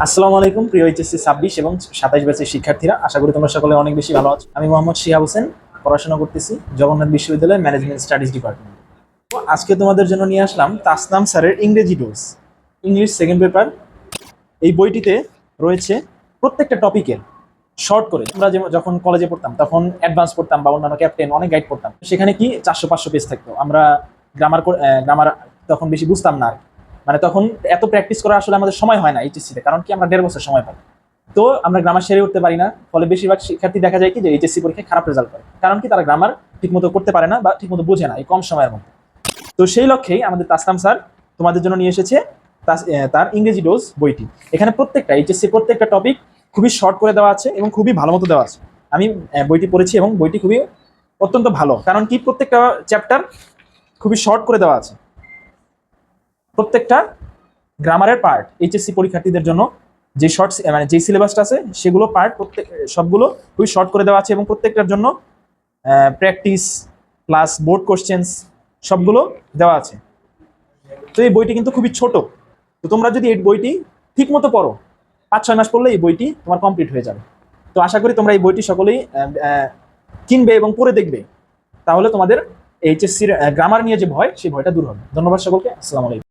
আসসালামু আলাইকুম প্রিয় এইচএসসি 26 এবং 27 ব্যাচের শিক্ষার্থীরা, আশা করি তোমরা সকলে অনেক বেশি ভালো আছো। আমি মোহাম্মদ শিহাব হোসেন, পড়াশোনা করতেছি জগন্নাথ বিশ্ববিদ্যালয়ের ম্যানেজমেন্ট স্টাডিজ ডিপার্টমেন্ট। তো আজকে তোমাদের জন্য নিয়ে আসলাম তাসনাম স্যারের ইংরেজি ডোজ, ইংলিশ সেকেন্ড পেপার। এই বইটিতে রয়েছে প্রত্যেকটা টপিকের শর্ট করে। আমরা যখন কলেজে পড়তাম তখন অ্যাডভান্স পড়তাম বা অন্যান্য ক্যাপ্টেন অনেক গাইড পড়তাম, সেখানে কি 400-500 পেজ থাকতো। আমরা গ্রামার তখন বেশি বুঝতাম না, মানে তখন এত প্র্যাকটিস করা আসলে আমাদের সময় হয় না এইচএসসিতে, কারণ কি আমরা 1.5 বছর সময় পাই। তো আমরা গ্রামার সেরে উঠতে পারি না, ফলে বেশিরভাগ শিক্ষার্থী দেখা যায় কি যে এইচএসসি পরীক্ষায় খারাপ রেজাল্ট করে, কারণ কি তারা গ্রামার ঠিকমতো করতে পারে না বা ঠিকমতো বোঝে না এই কম সময়ের মধ্যে। তো সেই লক্ষ্যেই আমাদের তাসনাম স্যার তোমাদের জন্য নিয়ে এসেছে তার ইংরেজি ডোজ বইটি। এখানে প্রত্যেকটা এইচএসসি প্রত্যেকটা টপিক খুবই শর্ট করে দেওয়া আছে এবং খুবই ভালো মতো দেওয়া আছে। আমি বইটি পড়েছি এবং বইটি খুবই অত্যন্ত ভালো, কারণ কি প্রত্যেকটা চ্যাপ্টার খুবই শর্ট করে দেওয়া আছে। প্রত্যেকটা গ্রামারের পার্ট এইচএসসি পরীক্ষার্থীদের জন্য যে শর্ট মানে যে সিলেবাসটা আছে সেগুলো পার্ট সবগুলো খুবই শর্ট করে দেওয়া আছে এবং প্রত্যেকটার জন্য প্র্যাকটিস প্লাস বোর্ড কোশ্চেন্স সবগুলো দেওয়া আছে। তো এই বইটি কিন্তু খুবই ছোট, তো তোমরা যদি এই বইটি ঠিক মতো পড়ো 5-6 মাস পড়লে এই বইটি তোমার কমপ্লিট হয়ে যাবে। তো আশা করি তোমরা এই বইটি সকলেই কিনবে এবং পড়ে দেখবে, তাহলে তোমাদের এইচএসসির গ্রামার নিয়ে যে ভয় সেই ভয়টা দূর হবে। ধন্যবাদ সকলকে, আসসালামু আলাইকুম।